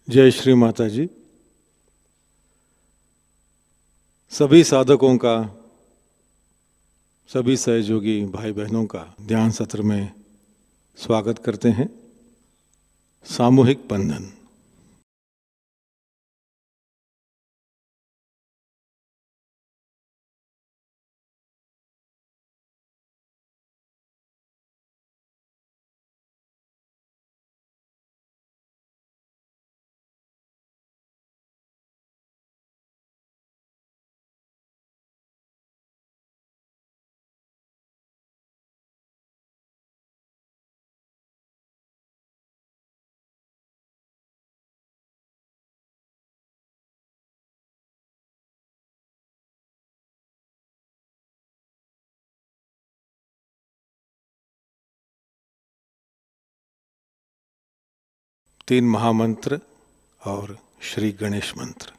जय श्री माता जी। सभी साधकों का, सभी सहयोगी भाई बहनों का ध्यान सत्र में स्वागत करते हैं। सामूहिक बंधन। तीन महामंत्र और श्री गणेश मंत्र।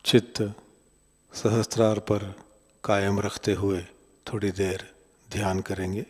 चित्त सहस्त्रार पर कायम रखते हुए थोड़ी देर ध्यान करेंगे।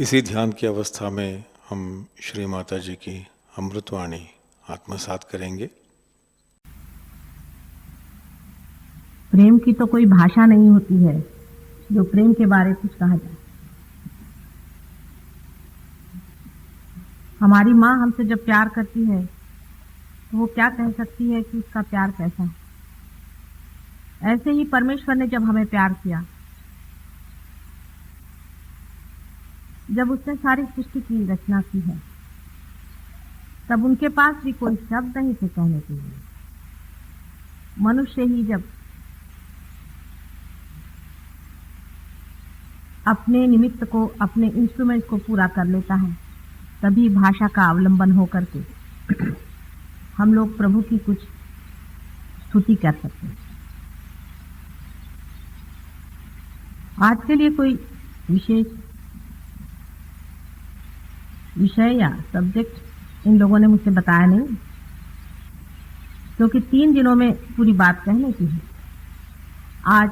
इसी ध्यान की अवस्था में हम श्री माता जी की अमृतवाणी आत्मसात करेंगे। प्रेम की तो कोई भाषा नहीं होती है जो प्रेम के बारे कुछ कहा जाए। हमारी माँ हमसे जब प्यार करती है तो वो क्या कह सकती है कि उसका प्यार कैसा है। ऐसे ही परमेश्वर ने जब हमें प्यार किया, जब उसने सारी सृष्टि की रचना की है, तब उनके पास भी कोई शब्द नहीं थे कहने के लिए। मनुष्य ही जब अपने निमित्त को, अपने इंस्ट्रूमेंट को पूरा कर लेता है, तभी भाषा का अवलंबन होकर के हम लोग प्रभु की कुछ स्तुति कर सकते हैं। आज के लिए कोई विशेष विषय या सब्जेक्ट इन लोगों ने मुझसे बताया नहीं, क्योंकि 3 दिनों में पूरी बात कहने की है। आज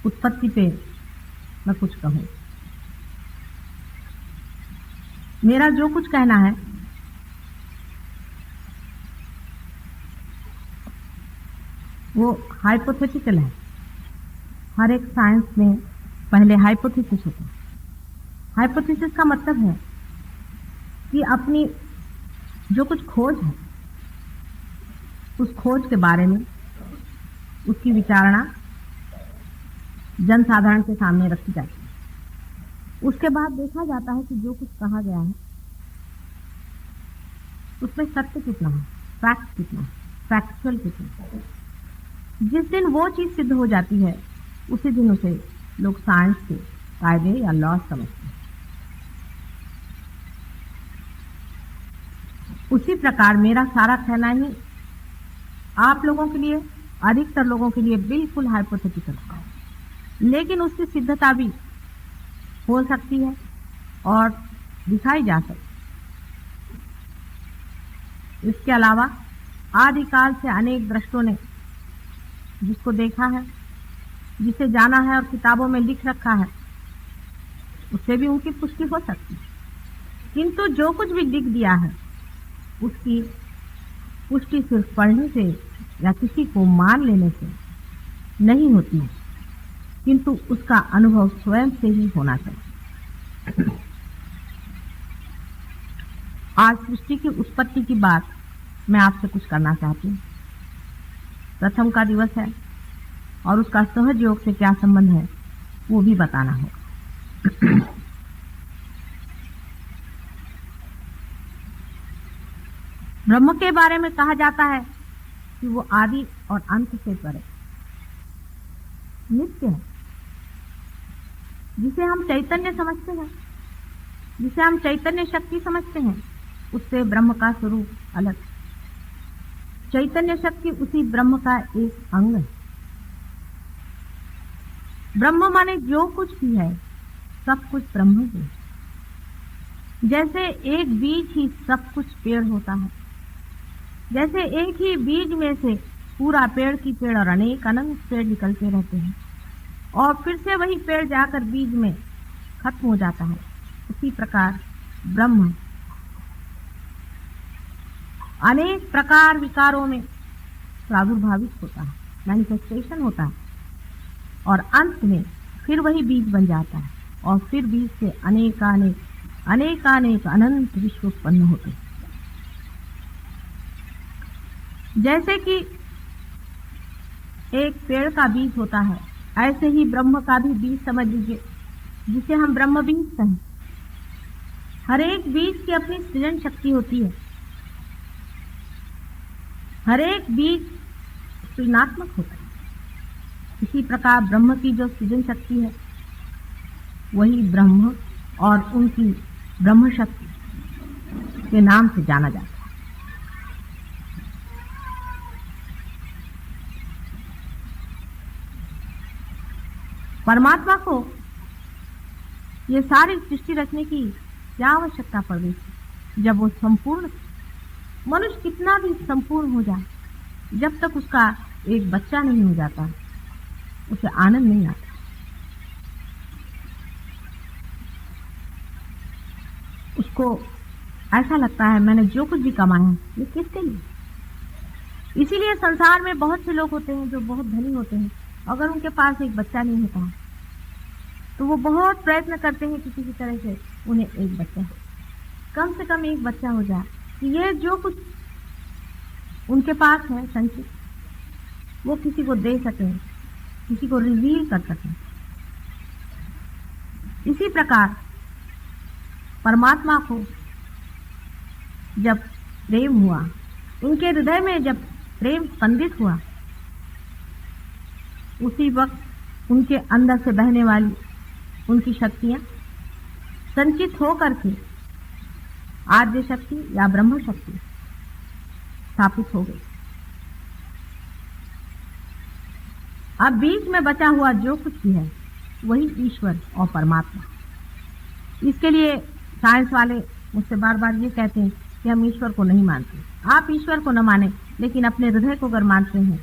उत्पत्ति पे मैं कुछ कहूँ। मेरा जो कुछ कहना है वो हाइपोथेटिकल है। हर एक साइंस में पहले हाइपोथेसिस होता है। हाइपोथेसिस का मतलब है कि अपनी जो कुछ खोज है, उस खोज के बारे में उसकी विचारणा जनसाधारण के सामने रखी जाती है। उसके बाद देखा जाता है कि जो कुछ कहा गया है उसमें सत्य कितना है, फैक्ट कितना है, फैक्चुअल कितना है। जिस दिन वो चीज सिद्ध हो जाती है, उसी दिन उसे लोग साइंस के कायदे या लॉ समझते हैं। उसी प्रकार मेरा सारा कहना ही आप लोगों के लिए, अधिकतर लोगों के लिए बिल्कुल हाइपोथेटिकल है, लेकिन उसकी सिद्धता भी हो सकती है और दिखाई जा सकती है। इसके अलावा आदिकाल से अनेक दृष्टों ने जिसको देखा है, जिसे जाना है और किताबों में लिख रखा है, उससे भी उनकी पुष्टि हो सकती है। किंतु जो कुछ भी लिख दिया है उसकी पुष्टि सिर्फ पढ़ने से या किसी को मान लेने से नहीं होती है, किंतु उसका अनुभव स्वयं से ही होना चाहिए। आज सृष्टि की उत्पत्ति की बात मैं आपसे कुछ करना चाहती हूँ। प्रथम का दिवस है और उसका सहज योग से क्या संबंध है वो भी बताना होगा। ब्रह्म के बारे में कहा जाता है कि वो आदि और अंत से परे नित्य है। जिसे हम चैतन्य समझते हैं, जिसे हम चैतन्य शक्ति समझते हैं, उससे ब्रह्म का स्वरूप अलग। चैतन्य शक्ति उसी ब्रह्म का एक अंग है। ब्रह्म माने जो कुछ भी है सब कुछ ब्रह्म ही है। जैसे एक बीज ही सब कुछ पेड़ होता है, जैसे एक ही बीज में से पूरा पेड़ की पेड़ और अनेक अनंत पेड़ निकलते रहते हैं और फिर से वही पेड़ जाकर बीज में खत्म हो जाता है, उसी प्रकार ब्रह्म अनेक प्रकार विकारों में प्रादुर्भावित होता है, मैनिफेस्टेशन होता है और अंत में फिर वही बीज बन जाता है और फिर बीज से अनेकानेक अनंत विश्व उत्पन्न होते हैं। जैसे कि एक पेड़ का बीज होता है, ऐसे ही ब्रह्म का भी बीज समझ लीजिए, जिसे हम ब्रह्म बीज कहें। हर एक बीज की अपनी सृजन शक्ति होती है। हर एक बीज सृजनात्मक होता है। इसी प्रकार ब्रह्म की जो सृजन शक्ति है वही ब्रह्म और उनकी ब्रह्म शक्ति के नाम से जाना जाता है। परमात्मा को ये सारी सृष्टि रचने की क्या आवश्यकता पड़ गई थी, जब वो संपूर्ण। मनुष्य कितना भी संपूर्ण हो जाए, जब तक उसका एक बच्चा नहीं हो जाता उसे आनंद नहीं आता। उसको ऐसा लगता है मैंने जो कुछ भी कमाया है ये किसके लिए। इसीलिए संसार में बहुत से लोग होते हैं जो बहुत धनी होते हैं, अगर उनके पास एक बच्चा नहीं होता तो वो बहुत प्रयत्न करते हैं कि किसी तरह से उन्हें एक बच्चा हो, कम से कम एक बच्चा हो जाए कि ये जो कुछ उनके पास है संचित वो किसी को दे सके, किसी को रिवील कर सके। इसी प्रकार परमात्मा को जब प्रेम हुआ, उनके हृदय में जब प्रेम स्पंदित हुआ, उसी वक्त उनके अंदर से बहने वाली उनकी शक्तियां संचित होकर के आद्य शक्ति या ब्रह्म शक्ति स्थापित हो गई। अब बीच में बचा हुआ जो कुछ भी है वही ईश्वर और परमात्मा। इसके लिए साइंस वाले मुझसे बार बार ये कहते हैं कि हम ईश्वर को नहीं मानते। आप ईश्वर को न माने, लेकिन अपने हृदय को अगर मानते हैं,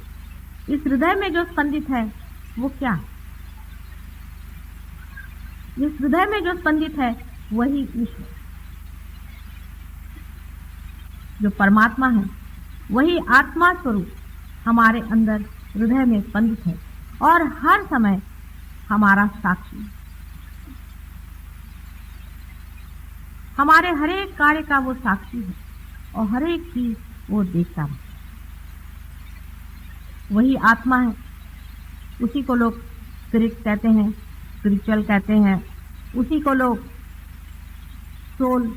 इस हृदय में जो स्पंदित है वो क्या है? इस हृदय में जो स्पंदित है वही ईश्वर, जो परमात्मा है, वही आत्मा स्वरूप हमारे अंदर हृदय में स्पंदित है और हर समय हमारा साक्षी, हमारे हर एक कार्य का वो साक्षी है और हर एक चीज वो देखता है। वही आत्मा है, उसी को लोग स्पिरिट कहते हैं, स्पिरिचुअल कहते हैं, उसी को लोग सोल,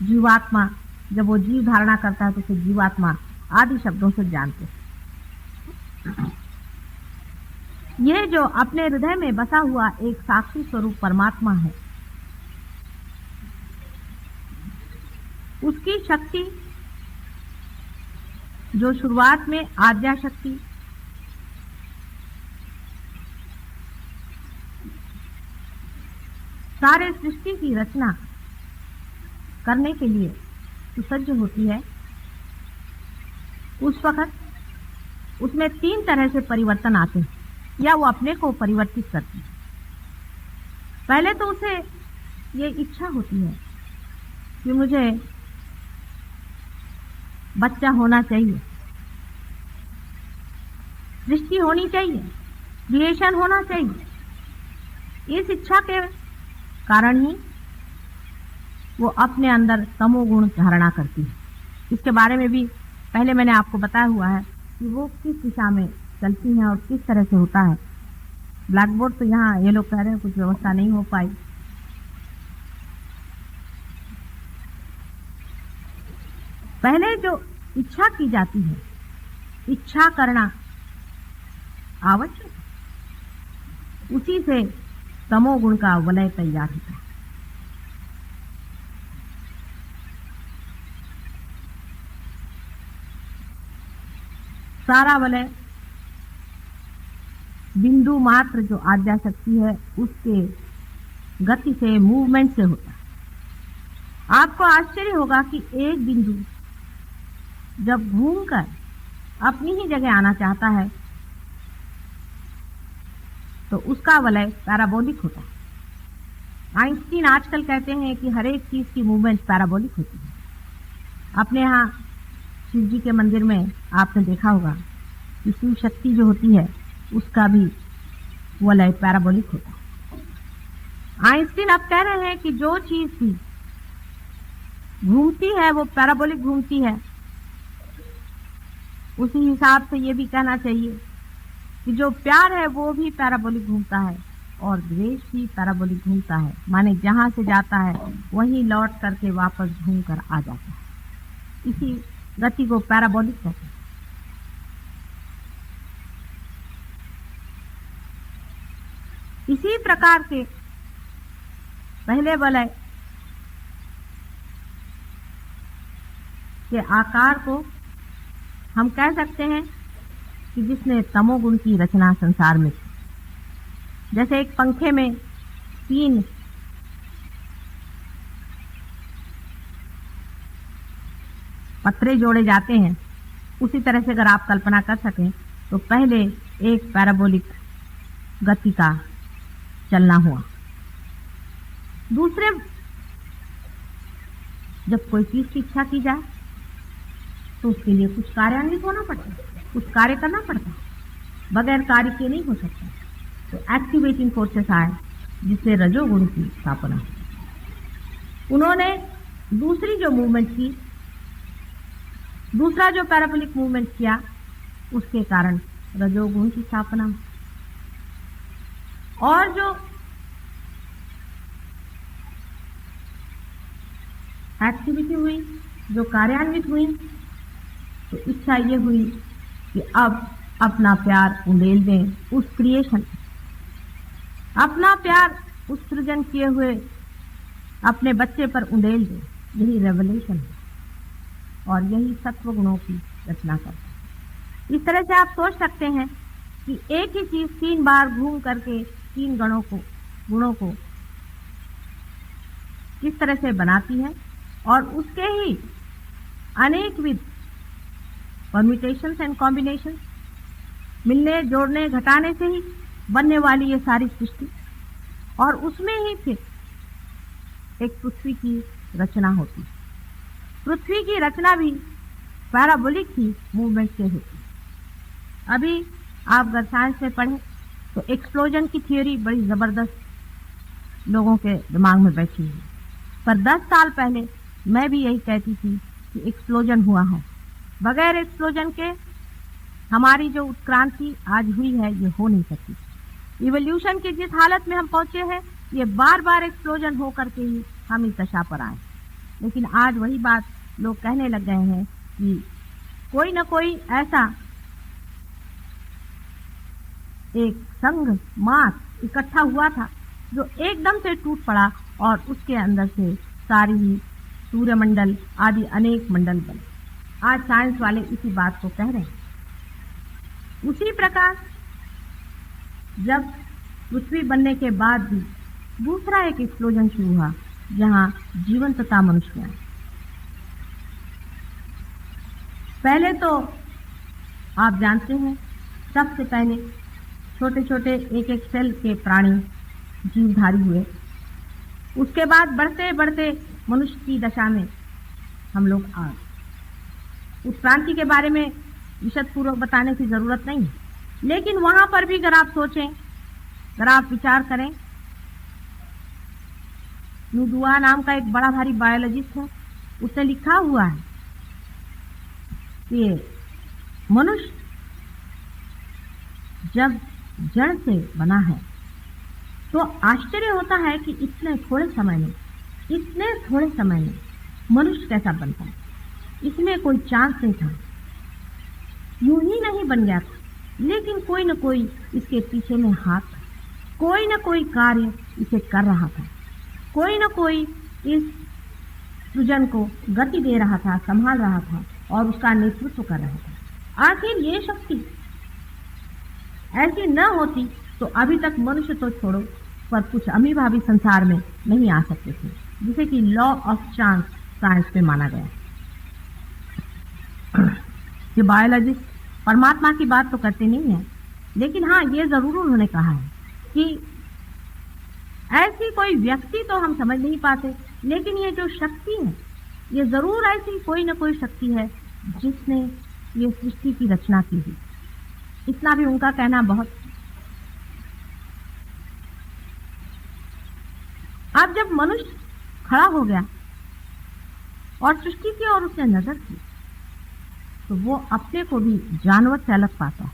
जीवात्मा, जब वो जीव धारणा करता है तो उसे जीवात्मा आदि शब्दों से जानते हैं। ये जो अपने हृदय में बसा हुआ एक साक्षी स्वरूप परमात्मा है, उसकी शक्ति जो शुरुआत में आद्या शक्ति, सारे सृष्टि की रचना करने के लिए सुसज्ज होती है, उस वक्त उसमें 3 तरह से परिवर्तन आते हैं या वो अपने को परिवर्तित करती है। पहले तो उसे ये इच्छा होती है कि मुझे बच्चा होना चाहिए, सृष्टि होनी चाहिए, क्रिएशन होना चाहिए। इस इच्छा के कारण ही वो अपने अंदर तमोगुण धारणा करती है। इसके बारे में भी पहले मैंने आपको बताया हुआ है कि वो किस दिशा में चलती हैं और किस तरह से होता है। ब्लैक बोर्ड तो यहाँ ये लोग कह रहे हैं कुछ व्यवस्था नहीं हो पाई। पहले जो इच्छा की जाती है, इच्छा करना आवश्यक, उसी से तमोगुण का वलय तैयार होता है। सारा वलय बिंदु मात्र जो आद्या शक्ति है उसके गति से, मूवमेंट से होता है। आपको आश्चर्य होगा कि एक बिंदु जब घूमकर अपनी ही जगह आना चाहता है तो उसका वलय पैराबोलिक होता है। आइंस्टीन आजकल कहते हैं कि हर एक चीज की मूवमेंट पैराबोलिक होती है। अपने यहाँ शिव जी के मंदिर में आपने देखा होगा कि शिव शक्ति जो होती है उसका भी वलय पैराबोलिक होता है। आइंस्टीन अब कह रहे हैं कि जो चीज भी घूमती है वो पैराबोलिक घूमती है। उसी हिसाब से ये भी कहना चाहिए कि जो प्यार है वो भी पैराबोलिक घूमता है और द्वेष भी पैराबोलिक घूमता है। माने जहां से जाता है वहीं लौट करके वापस घूम कर आ जाता है। इसी गति को पैराबोलिक कहते हैं। इसी प्रकार के पहले वलय के आकार को हम कह सकते हैं कि जिसने तमोगुण की रचना संसार में की। जैसे एक पंखे में 3 पत्रे जोड़े जाते हैं, उसी तरह से अगर आप कल्पना कर सकें तो पहले एक पैराबोलिक गति का चलना हुआ, दूसरे, जब कोई चीज की इच्छा की जाए तो उसके लिए कुछ कार्यान्वित होना पड़ता है, कुछ कार्य करना पड़ता है, बगैर कार्य के नहीं हो सकता। तो एक्टिवेटिंग फोर्सेस आए जिससे रजोगुण की स्थापना। उन्होंने दूसरी जो मूवमेंट की, दूसरा जो पैराबोलिक मूवमेंट किया, उसके कारण रजोगुण की स्थापना। और जो एक्टिविटी हुई, जो कार्यान्वित हुई, तो इच्छा ये हुई कि अब अपना प्यार उंडेल दें उस क्रिएशन, अपना प्यार उस सृजन किए हुए अपने बच्चे पर उंडेल दें। यही रेवलेशन है और यही सत्व गुणों की रचना करता है। इस तरह से आप सोच सकते हैं कि एक ही चीज 3 बार घूम करके 3 गुणों को किस तरह से बनाती है और उसके ही अनेक विध परम्यूटेशंस एंड कॉम्बिनेशन, मिलने जोड़ने घटाने से ही बनने वाली ये सारी सृष्टि, और उसमें ही फिर एक पृथ्वी की रचना होती। पृथ्वी की रचना भी पैराबोलिक ही मूवमेंट से होती। अभी आप अगर साइंस में पढ़ें तो एक्सप्लोजन की थ्योरी बड़ी जबरदस्त लोगों के दिमाग में बैठी है, पर 10 साल पहले मैं भी यही कहती थी कि एक्सप्लोजन हुआ है। बगैर एक्सप्लोजन के हमारी जो उत्क्रांति आज हुई है ये हो नहीं सकती। इवोल्यूशन की जिस हालत में हम पहुंचे हैं, ये बार बार एक्सप्लोजन हो करके ही हम इस दशा पर आए। लेकिन आज वही बात लोग कहने लग गए हैं कि कोई न कोई ऐसा एक संघ मास इकट्ठा हुआ था जो एकदम से टूट पड़ा और उसके अंदर से सारी ही सूर्यमंडल आदि अनेक मंडल बने। आज साइंस वाले इसी बात को कह रहे हैं। उसी प्रकार जब पृथ्वी बनने के बाद भी दूसरा एक एक्सप्लोजन शुरू हुआ जहां जीवंतता मनुष्य में आई। पहले तो आप जानते हैं, सबसे पहले छोटे छोटे एक सेल के प्राणी जीवधारी हुए। उसके बाद बढ़ते बढ़ते मनुष्य की दशा में हम लोग आ गए। उत्क्रांति के बारे में विशद पूर्वक बताने की जरूरत नहीं, लेकिन वहां पर भी अगर आप सोचें, अगर आप विचार करें, नुदुआ नाम का एक बड़ा भारी बायोलॉजिस्ट है, उसने लिखा हुआ है कि मनुष्य जब जड़ से बना है तो आश्चर्य होता है कि इतने थोड़े समय में मनुष्य कैसा बनता है। इसमें कोई चांस नहीं था, यूं ही नहीं बन गया था, लेकिन कोई न कोई इसके पीछे में हाथ था, कोई न कोई कार्य इसे कर रहा था, कोई न कोई इस सृजन को गति दे रहा था, संभाल रहा था और उसका नेतृत्व कर रहा था। आखिर ये शक्ति ऐसी न होती तो अभी तक मनुष्य तो छोड़ो, पर कुछ अमीबा भी संसार में नहीं आ सकते थे, जिसे कि लॉ ऑफ चांस साइंस में माना गया। ये बायोलॉजिस्ट परमात्मा की बात तो करते नहीं है, लेकिन हाँ ये जरूर उन्होंने कहा है कि ऐसी कोई व्यक्ति तो हम समझ नहीं पाते, लेकिन ये जो शक्ति है ये जरूर ऐसी कोई न कोई शक्ति है जिसने ये सृष्टि की रचना की थी। इतना भी उनका कहना बहुत। अब जब मनुष्य खड़ा हो गया और सृष्टि की ओर उसने नजर की तो वो अपने को भी जानवर से अलग पाता है।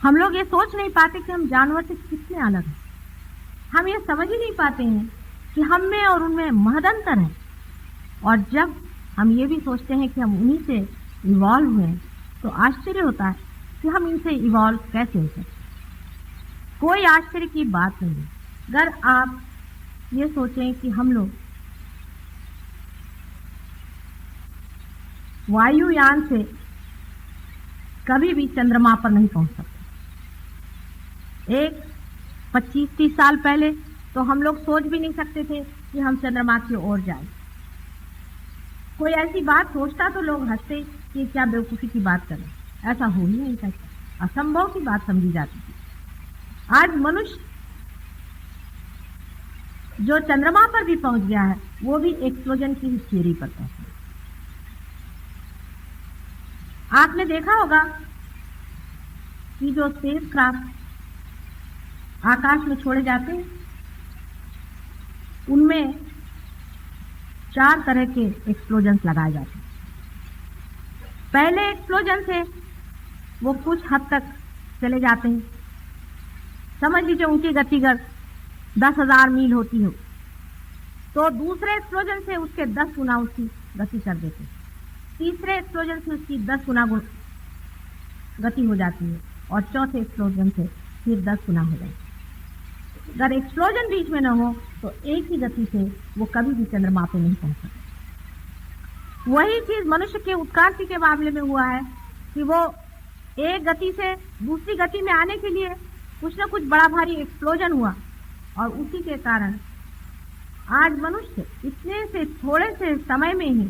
हम लोग ये सोच नहीं पाते कि हम जानवर से कितने अलग हैं। हम ये समझ ही नहीं पाते हैं कि हम में और उनमें महदंतर है। और जब हम ये भी सोचते हैं कि हम उन्हीं से इवॉल्व हुए तो आश्चर्य होता है कि हम इनसे इवॉल्व कैसे हो सकते। कोई आश्चर्य की बात नहीं है। अगर आप ये सोचें कि हम लोग वायुयान से कभी भी चंद्रमा पर नहीं पहुंच सकते। एक 25-30 साल पहले तो हम लोग सोच भी नहीं सकते थे कि हम चंद्रमा की ओर जाएं। कोई ऐसी बात सोचता तो लोग हंसते कि क्या बेवकूफी की बात करें, ऐसा हो ही नहीं सकता, असंभव की बात समझी जाती थी। आज मनुष्य जो चंद्रमा पर भी पहुंच गया है वो भी एक्सप्लोजन की ही थियरी पर पहुंचा। आपने देखा होगा कि जो स्पेस क्राफ्ट आकाश में छोड़े जाते हैं उनमें 4 तरह के एक्सप्लोजन लगाए जाते हैं। पहले एक्सप्लोजन से वो कुछ हद तक चले जाते हैं, समझ लीजिए उनकी गति 10,000 मील होती हो, तो दूसरे एक्सप्लोजन से उसके 10 गुना उसकी गति कर देते हैं, तीसरे एक्सप्लोजन से उसकी 10 गुना गति हो जाती है और चौथे एक्सप्लोजन से फिर 10 गुना हो जाती है। अगर एक्सप्लोजन बीच में न हो तो एक ही गति से वो कभी भी चंद्रमा पे नहीं पहुंच सकते। वही चीज मनुष्य के उत्क्रांति के मामले में हुआ है कि वो एक गति से दूसरी गति में आने के लिए कुछ न कुछ बड़ा भारी एक्सप्लोजन हुआ और उसी के कारण आज मनुष्य इतने से थोड़े से समय में ही,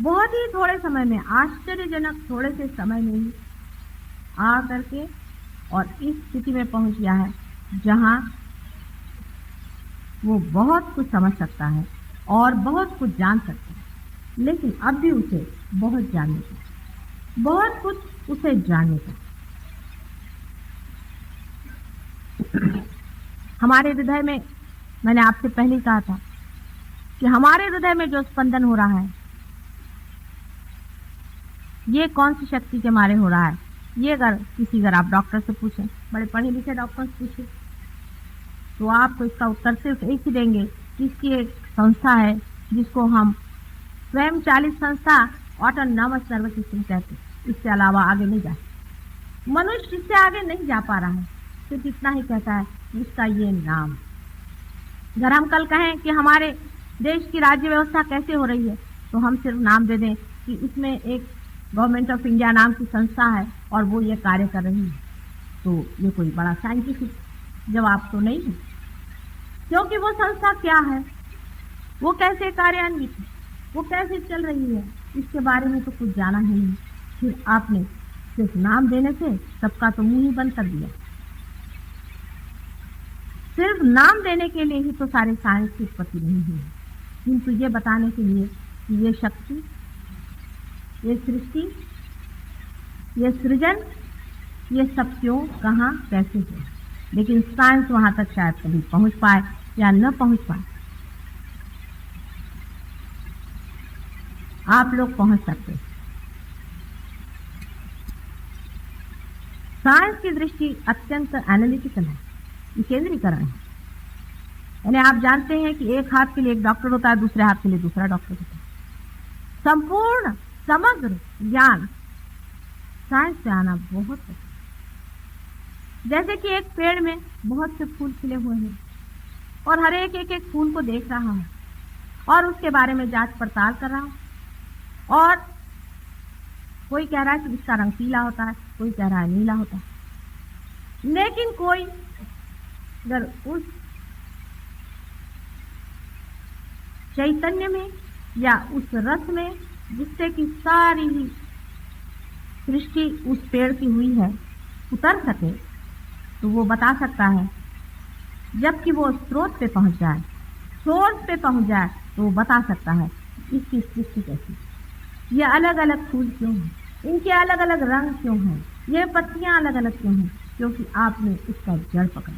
बहुत ही थोड़े समय में, आश्चर्यजनक थोड़े से समय में ही आ करके और इस स्थिति में पहुंच गया है जहां वो बहुत कुछ समझ सकता है और बहुत कुछ जान सकता है, लेकिन अब भी उसे बहुत जानने का, बहुत कुछ उसे जानने का। हमारे हृदय में, मैंने आपसे पहले कहा था कि हमारे हृदय में जो स्पंदन हो रहा है ये कौन सी शक्ति के मारे हो रहा है, ये अगर आप डॉक्टर से पूछें, बड़े पढ़े लिखे डॉक्टर से पूछें, तो आपको इसका उत्तर सिर्फ एक ही देंगे कि इसकी एक संस्था है जिसको हम स्वयंचालित संस्था ऑटोनॉमस नर्वस सिस्टम कहते हैं। इससे अलावा आगे नहीं जा, मनुष्य इससे आगे नहीं जा पा रहा है, सिर्फ इतना ही कहता है इसका ये नाम। अगर हम कल कहें कि हमारे देश की राज्य व्यवस्था कैसे हो रही है तो हम सिर्फ नाम दे दें कि इसमें एक गवर्नमेंट ऑफ इंडिया नाम की संस्था है और वो ये कार्य कर रही है, तो ये कोई बड़ा साइंटिफिक जवाब तो नहीं है, क्योंकि वो संस्था क्या है, वो कैसे कार्यान्वित है, वो कैसे चल रही है, इसके बारे में तो कुछ जाना ही नहीं। फिर आपने सिर्फ नाम देने से सबका तो मुंह ही बंद कर दिया। सिर्फ नाम देने के लिए ही तो सारे साइंस की उत्पत्ति नहीं हुई, किंतु ये बताने के लिए कि ये शक्ति, ये सृष्टि, ये सृजन, ये सब क्यों, कहाँ, कैसे है। लेकिन साइंस वहां तक शायद कभी पहुंच पाए या न पहुंच पाए। आप लोग पहुंच सकते। साइंस की दृष्टि अत्यंत एनालिटिकल है, विकेंद्रीकरण है। यानी आप जानते हैं कि एक हाथ के लिए एक डॉक्टर होता है, दूसरे हाथ के लिए दूसरा डॉक्टर होता है। संपूर्ण समग्र ज्ञान साइंस से आना बहुत है। जैसे कि एक पेड़ में बहुत से फूल खिले हुए हैं और हर एक फूल को देख रहा है और उसके बारे में जांच पड़ताल कर रहा है, और कोई कह रहा है कि इसका रंग पीला होता है, कोई कह रहा है नीला होता है, लेकिन कोई अगर उस चैतन्य में या उस रस में जिससे कि सारी ही सृष्टि उस पेड़ की हुई है उतर सके, तो वो बता सकता है। जबकि वो स्रोत पे पहुंच जाए, सोर्स पे पहुंच जाए, तो वो बता सकता है इसकी सृष्टि कैसी, ये अलग अलग फूल क्यों हैं, इनके अलग अलग रंग क्यों हैं, ये पत्तियां अलग अलग क्यों हैं, क्योंकि आपने इसका जड़ पकड़ा।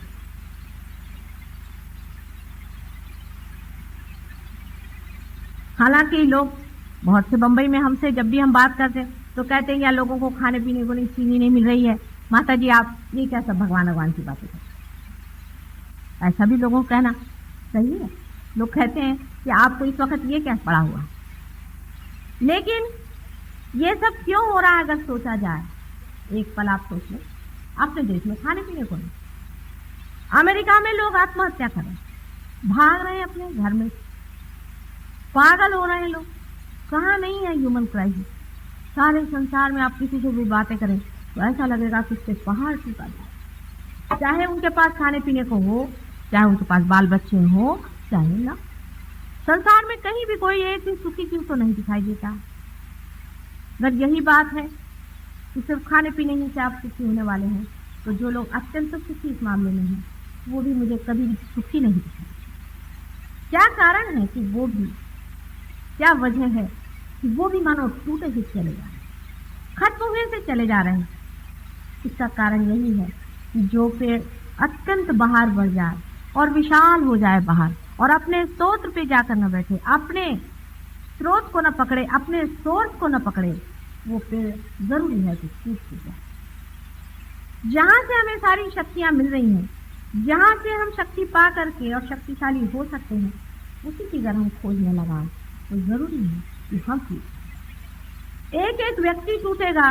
हालांकि लोग बहुत से बंबई में हमसे जब भी हम बात करते हैं तो कहते हैं या लोगों को खाने पीने को नहीं, चीनी नहीं मिल रही है, माता जी आप ये क्या सब भगवान की बातें करते हैं। ऐसा भी लोगों को कहना सही है। लोग कहते हैं कि आपको इस वक्त ये क्या पड़ा हुआ है, लेकिन ये सब क्यों हो रहा है अगर सोचा जाए। एक पल आप सोच लें, अपने देश में खाने पीने को नहीं, अमेरिका में लोग आत्महत्या कर रहे हैं, भाग रहे हैं अपने घर में, पागल हो रहे हैं लोग। कहाँ नहीं है ह्यूमन क्राइसिस। सारे संसार में आप किसी से भी बातें करें तो ऐसा लगेगा कि उसके पहाड़ टूटा जाए, चाहे उनके पास खाने पीने को हो, चाहे उनके पास बाल बच्चे हो, चाहे ना। संसार में कहीं भी कोई एक भी सुखी चीज तो नहीं दिखाई देता। अगर यही बात है कि सिर्फ खाने पीने ही से आप सुखी होने वाले हैं, तो जो लोग अत्यंत सुखी इस मामले में हैं वो भी मुझे कभी सुखी नहीं दिखाई। क्या कारण है कि वो भी, क्या वजह है कि वो भी मानो टूटे ही चले जा रहे हैं, खत्म हुए से चले जा रहे हैं? इसका कारण यही है कि जो पेड़ अत्यंत बाहर बढ़ जाए और विशाल हो जाए बाहर और अपने स्रोत पे जाकर न बैठे, अपने स्रोत को न पकड़े, अपने सोर्स को न पकड़े, वो पेड़ जरूरी है कि टूट जाए। जहां से हमें सारी शक्तियां मिल रही हैं, जहां से हम शक्ति पा करके और शक्तिशाली हो सकते हैं, उसी की अगर हम खोजने लगाएं तो जरूरी है कि हम एक एक व्यक्ति टूटेगा,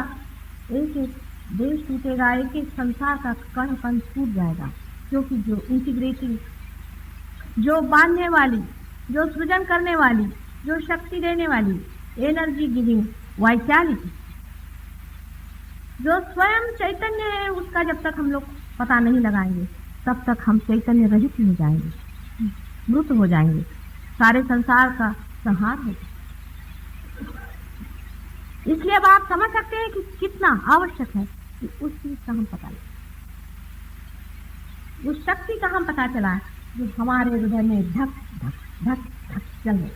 एक एक देश टूटेगा, एक एक संसार का कण कण टूट जाएगा, क्योंकि जो इंटीग्रेटिंग, जो बांधने वाली, जो सृजन करने वाली, जो शक्ति देने वाली, एनर्जी गिविंग वाइटैलिटी, जो स्वयं चैतन्य है, उसका जब तक हम लोग पता नहीं लगाएंगे तब तक हम चैतन्य रहित हो जाएंगे, मृत हो जाएंगे, सारे संसार का संहार होगा। इसलिए अब आप समझ सकते हैं कि कितना आवश्यक है कि उस चीज का हम पता लगाएं, उस शक्ति का हम पता चला जो हमारे हृदय में धक धक धक धक चल रही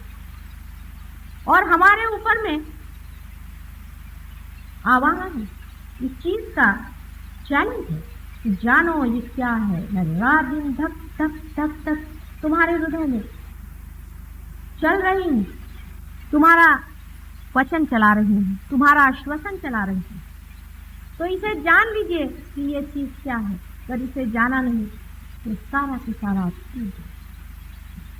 और हमारे ऊपर में आवाहन है, इस चीज का चैलेंज है कि जानो ये क्या है। मैं रात दिन धक धक धक धक तुम्हारे हृदय में चल रही हूँ, तुम्हारा वचन चला रही हूँ, तुम्हारा आश्वासन चला रही हूँ। तो इसे जान लीजिए कि ये चीज क्या है। अगर इसे जाना नहीं तो सारा की सारा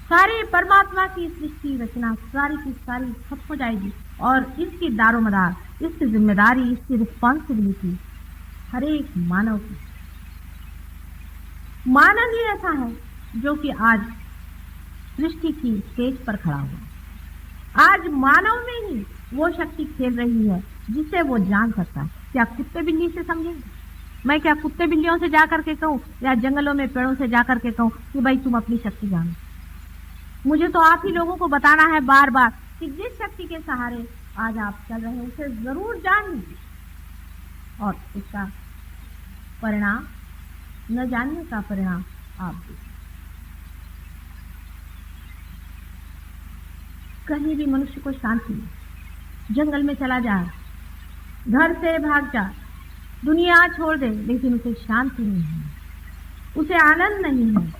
सारी परमात्मा की सृष्टि रचना सारी की सारी खत्म हो जाएगी और इसकी दारोमदार, इसकी जिम्मेदारी, इसकी रिस्पॉन्सिबिलिटी हर एक मानव की। मानव ही ऐसा है जो कि आज सृष्टि की स्टेज पर खड़ा हुआ। आज मानव में ही वो शक्ति खेल रही है जिसे वो जान सकता है। क्या कुत्ते बिल्ली से समझेंगे? मैं क्या कुत्ते बिल्लियों से जाकर के कहूँ या जंगलों में पेड़ों से जाकर के कहूँ कि भाई तुम अपनी शक्ति जानो? मुझे तो आप ही लोगों को बताना है बार बार कि जिस शक्ति के सहारे आज आप चल रहे हैं उसे जरूर जान लीजिए और उसका परिणाम, न जानने का परिणाम आप देखिए। कहीं भी मनुष्य को शांति नहीं, जंगल में चला जाए, घर से भाग जा, दुनिया छोड़ दे, लेकिन उसे शांति नहीं है, उसे आनंद नहीं है,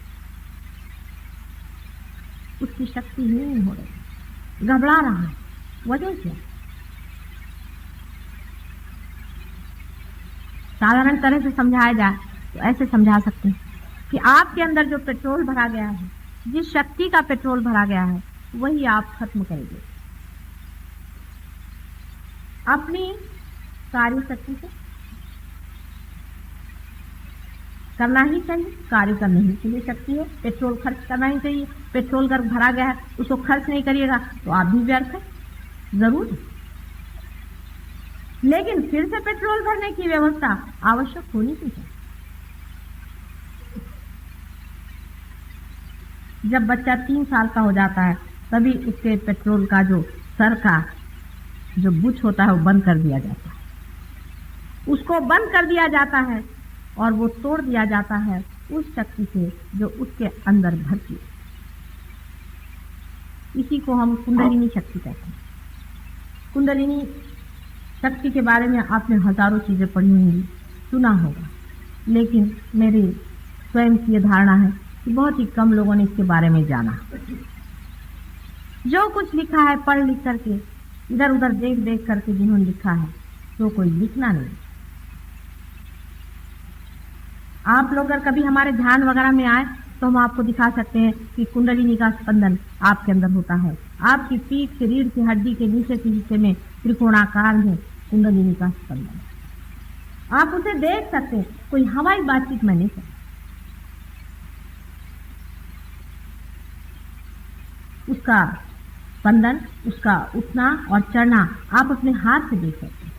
उसकी शक्ति ही नहीं हो रही, घबरा रहा है। वजह क्या? साधारण तरह से समझाया जाए तो ऐसे समझा सकते हैं कि आपके अंदर जो पेट्रोल भरा गया है, जिस शक्ति का पेट्रोल भरा गया है, वही आप खत्म करेंगे अपनी कार्य शक्ति से। करना ही चाहिए, कार्य करने ही के लिए शक्ति है, पेट्रोल खर्च करना ही चाहिए। पेट्रोल अगर भरा गया है उसको खर्च नहीं करिएगा तो आप भी व्यर्थ है, जरूर। लेकिन फिर से पेट्रोल भरने की व्यवस्था आवश्यक होनी चाहिए। जब बच्चा 3 साल का हो जाता है तभी उसके पेट्रोल का जो सर का जो बुच होता है वो बंद कर दिया जाता है, उसको बंद कर दिया जाता है और वो तोड़ दिया जाता है उस शक्ति से जो उसके अंदर भरती है। इसी को हम कुंडलिनी शक्ति कहते हैं। कुंडलिनी शक्ति के बारे में आपने हजारों चीजें पढ़ी होंगी, सुना होगा, लेकिन मेरी स्वयं की धारणा है कि बहुत ही कम लोगों ने इसके बारे में जाना। जो कुछ लिखा है पढ़ लिख करके, इधर उधर देख देख करके जिन्होंने लिखा है, तो कोई लिखना नहीं। आप लोग अगर कभी हमारे ध्यान वगैरह में आए तो हम आपको दिखा सकते हैं कि कुंडलिनी का स्पंदन आपके अंदर होता है। आपकी पीठ से रीढ़ की हड्डी के नीचे के हिस्से में त्रिकोणाकार है कुंडलिनी का स्पंदन। आप उसे देख सकते हैं, कोई हवाई बातचीत में नहीं करता। उसका स्पंदन, उसका उठना और चढ़ना आप अपने हाथ से देख सकते हैं।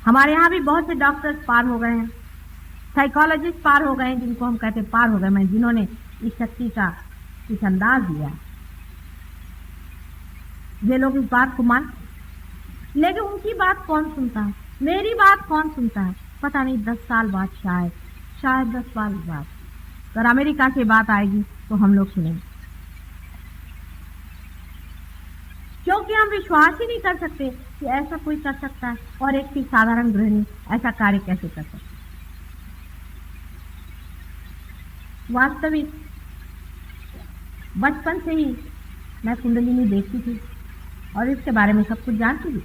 हमारे यहाँ भी बहुत से डॉक्टर्स पार हो गए हैं, साइकोलॉजिस्ट पार हो गए हैं, जिनको हम कहते हैं पार हो गए, जिन्होंने इस शक्ति का कुछ अंदाज लिया। ये लोग इस बात को मान, लेकिन उनकी बात कौन सुनता है, मेरी बात कौन सुनता है? पता नहीं 10 साल बाद, शायद 10 साल बाद अगर अमेरिका की बात आएगी तो हम लोग सुनेंगे। विश्वास ही नहीं कर सकते कि ऐसा कोई कर सकता है और एक भी साधारण गृहिणी ऐसा कार्य कैसे कर सकती। वास्तविक बचपन से ही मैं कुंडलिनी देखती थी और इसके बारे में सब कुछ जानती थी,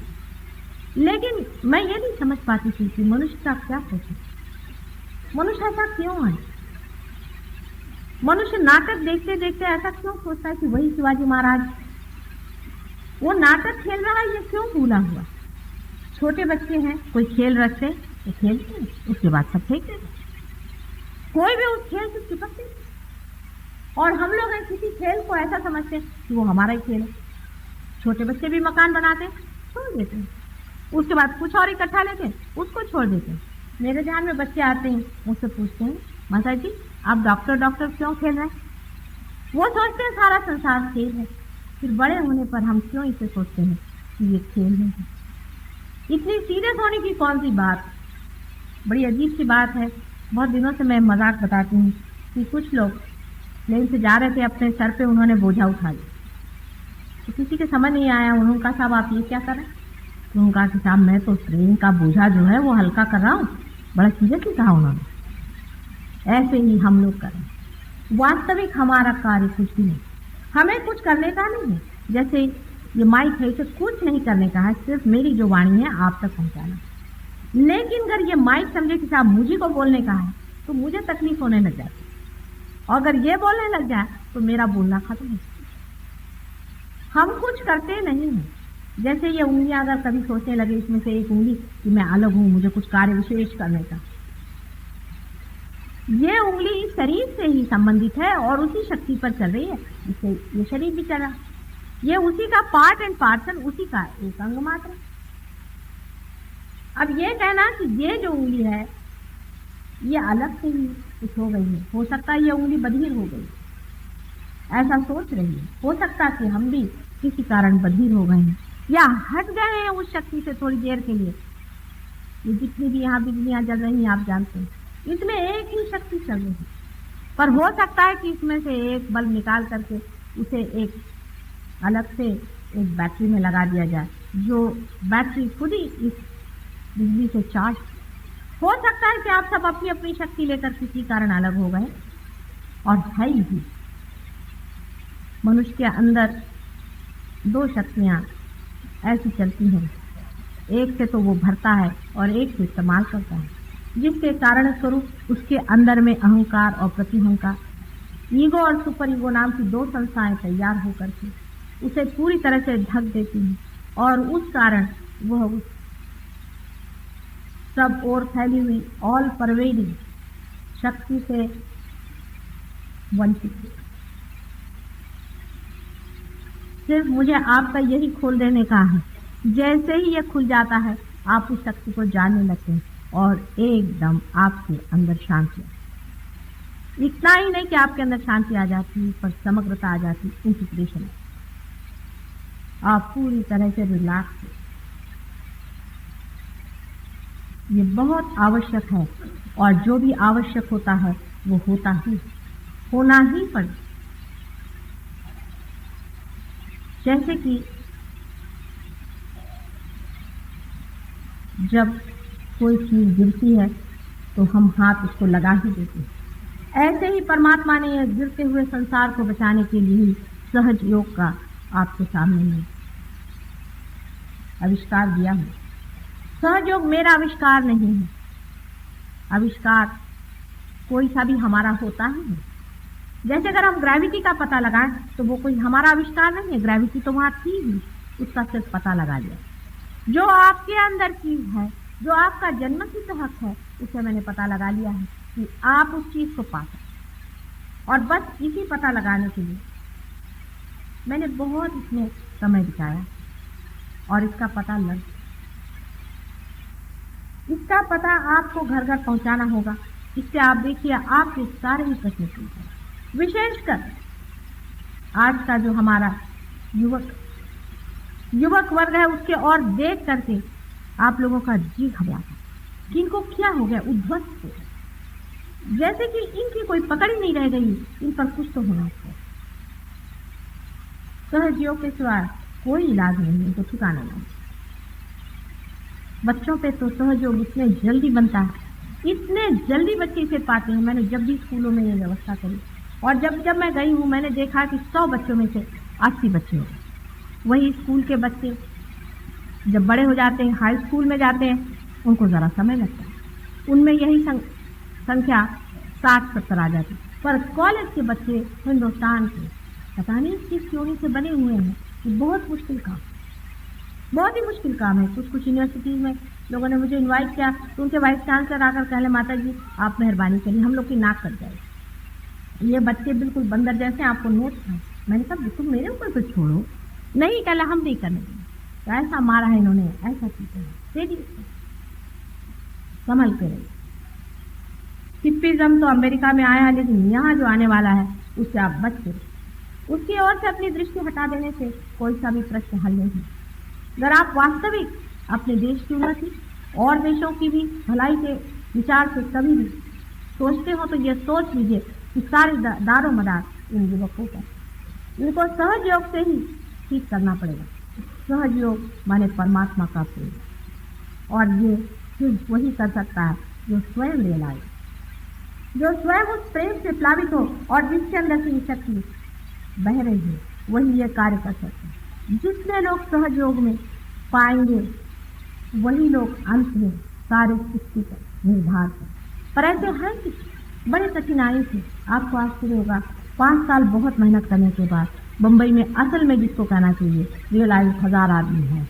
लेकिन मैं ये नहीं समझ पाती थी कि मनुष्य का क्या सोचे, मनुष्य ऐसा क्यों है। मनुष्य नाटक देखते देखते ऐसा क्यों सोचता है कि वही शिवाजी महाराज वो नाटक खेल रहा है, ये क्यों भूला हुआ। छोटे बच्चे हैं, कोई खेल रखते तो खेलते हैं, उसके बाद सब फेंक देते, कोई भी उस खेल से चिपकते नहीं। और हम लोग किसी खेल को ऐसा समझते हैं कि वो हमारा ही खेल है। छोटे बच्चे भी मकान बनाते छोड़ देते हैं, उसके बाद कुछ और इकट्ठा लेते हैं, उसको छोड़ देते हैं। मेरे ध्यान में बच्चे आते हैं, मुझसे पूछते हैं, माता जी आप डॉक्टर डॉक्टर क्यों खेल रहे हैं। वो सोचते हैं सारा संसार खेल है, फिर बड़े होने पर हम क्यों इसे सोचते हैं कि ये खेल नहीं है। इतनी सीरियस होने की कौन सी बात। बड़ी अजीब सी बात है। बहुत दिनों से मैं मजाक बताती हूँ कि कुछ लोग प्लेन से जा रहे थे, अपने सर पे उन्होंने बोझा उठा लिया, तो किसी के समझ नहीं आया। उन्होंने कहा साहब आप ये क्या कर रहे हैं। तो उन्होंने कहा कि साहब मैं तो ट्रेन का बोझा जो है वो हल्का कर रहा हूँ। बड़ा सीरियसली कहा उन्होंने। ऐसे ही हम लोग करें। वास्तविक हमारा कार्य कुछ भी नहीं, हमें कुछ करने का नहीं है। जैसे ये माइक है, इसे कुछ नहीं करने का है, सिर्फ मेरी जो वाणी है आप तक पहुंचाना। लेकिन अगर ये माइक समझे कि साहब मुझे को बोलने का है तो मुझे तकलीफ होने लग जाती, और अगर ये बोलने लग जाए तो मेरा बोलना खत्म हो। हम कुछ करते नहीं हैं। जैसे ये उंगलियां अगर कभी सोचने लगे इसमें से एक उंगली कि मैं अलग हूं, मुझे कुछ कार्य विशेष करने का, ये उंगली शरीर से ही संबंधित है और उसी शक्ति पर चल रही है, इससे ये शरीर भी चला। ये उसी का पार्ट एंड पार्सल, उसी का एक अंग मात्र। अब ये कहना कि ये जो उंगली है ये अलग से ही कुछ हो गई है, हो सकता है ये उंगली बधिर हो गई, ऐसा सोच रही है। हो सकता है कि हम भी किसी कारण बधिर हो गए हैं या हट गए हैं उस शक्ति से थोड़ी देर के लिए। ये जितनी भी यहाँ बिजलियां जल रही हैं आप जानते हैं, इसमें एक ही शक्ति चल रही है, पर हो सकता है कि इसमें से एक बल्ब निकाल करके उसे एक अलग से एक बैटरी में लगा दिया जाए, जो बैटरी खुद ही इस बिजली से चार्ज। हो सकता है कि आप सब अपनी अपनी शक्ति लेकर किसी कारण अलग हो गए, और है ही मनुष्य के अंदर दो शक्तियां ऐसी चलती हैं, एक से तो वो भरता है और एक से इस्तेमाल करता है, जिसके कारण स्वरूप उसके अंदर में अहंकार और प्रतिहंकार, ईगो और सुपर ईगो नाम की दो संस्थाएं तैयार होकर के उसे पूरी तरह से ढक देती हैं, और उस कारण वह उस सब ओर फैली हुई ऑल परवेडिंग शक्ति से वंचित है। सिर्फ मुझे आपका यही खोल देने का है। जैसे ही ये खुल जाता है आप उस शक्ति को जानने लगते हैं और एकदम आपके अंदर शांति आती। इतना ही नहीं कि आपके अंदर शांति आ जाती, पर समग्रता आ जाती, इंटीग्रेशन। आप पूरी तरह से रिलैक्स हो। ये बहुत आवश्यक है, और जो भी आवश्यक होता है वो होता ही, होना ही पड़े। जैसे कि जब कोई चीज गिरती है तो हम हाथ उसको लगा ही देते हैं, ऐसे ही परमात्मा ने यह गिरते हुए संसार को बचाने के लिए सहज योग का आपके सामने में आविष्कार दिया है। सहज योग मेरा आविष्कार नहीं है, आविष्कार कोई सा भी हमारा होता ही है। जैसे अगर हम ग्रेविटी का पता लगाएं तो वो कोई हमारा आविष्कार नहीं है, ग्रेविटी तो वहां थी ही, उसका सिर्फ पता लगा लिया। जो आपके अंदर चीज है, जो आपका जन्म सिद्ध हक है, उसे मैंने पता लगा लिया है कि आप उस चीज को पा सकते। और बस इसी पता लगाने के लिए मैंने बहुत इसमें समय बिताया, और इसका पता लग, इसका पता आपको घर घर पहुंचाना होगा। इससे आप देखिए आपके सारे ही प्रश्न पूछ हैं। विशेषकर आज का जो हमारा युवक वर्ग है, उसके और देख करके आप लोगों का जी घबराता कि इनको क्या हो गया, उद्ध्वस्त हो गया, जैसे कि इनकी कोई पकड़ ही नहीं रह गई, इन पर कुछ तो होना चाहिए। सहज योग के सिवाय कोई इलाज नहीं, इनको ठिकाना नहीं। बच्चों पे तो सहयोग इतने जल्दी बनता है, इतने जल्दी बच्चे इसे पाते हैं। मैंने जब भी स्कूलों में ये व्यवस्था करी और जब मैं गई हूँ, मैंने देखा कि 100 बच्चों में से 80 बच्चे हो गए। वही स्कूल के बच्चे जब बड़े हो जाते हैं, हाई स्कूल में जाते हैं, उनको ज़रा समय लगता है, उनमें यही संख्या 60-70 आ जाती। पर कॉलेज के बच्चे हिंदुस्तान के पता नहीं किस चोरी से बने हुए हैं। ये बहुत मुश्किल काम, बहुत ही मुश्किल काम है। कुछ यूनिवर्सिटीज में लोगों ने मुझे इनवाइट किया तो उनके वाइस चांसलर आकर कहले, माता जी आप मेहरबानी करिए, हम लोग की नाक कट जाए, ये बच्चे बिल्कुल बंदर जैसे, आपको नोट है। मैंने कहा तुम मेरे ऊपर तो छोड़ो, नहीं कहला हम नहीं करने देंगे। तो ऐसा मारा है इन्होंने, ऐसा चीजें संभल के रहिए। हिप्पीज़म तो अमेरिका में आया है, लेकिन यहाँ जो आने वाला है उससे आप बच के, उसकी ओर से अपनी दृष्टि हटा देने से कोई सा भी प्रश्न हल नहीं। अगर आप वास्तविक अपने देश की उन्नति और देशों की भी भलाई के विचार से कभी भी सोचते हो तो ये सोच लीजिए कि सारे दारो मदार इन युवकों का, इनको सहयोग से ही ठीक करना पड़ेगा। सहयोग माने परमात्मा का प्रेम, और ये सिर्फ वही कर सकता है जो स्वयं रियलाइज, जो स्वयं उस प्रेम से प्लावित हो और जिसके अंदर से शक्ति बह रही है, वही ये कार्य कर सकते हैं। जितने लोग सहयोग में पाएंगे वही लोग अंत में सारे सृष्टि का निर्धार कर। पर ऐसे हैं कि बड़े कठिनाई से, आपको आश्चर्य होगा, 5 साल बहुत मेहनत करने के बाद बम्बई में असल में जिसको कहना चाहिए रियलाइज 1000 आदमी है।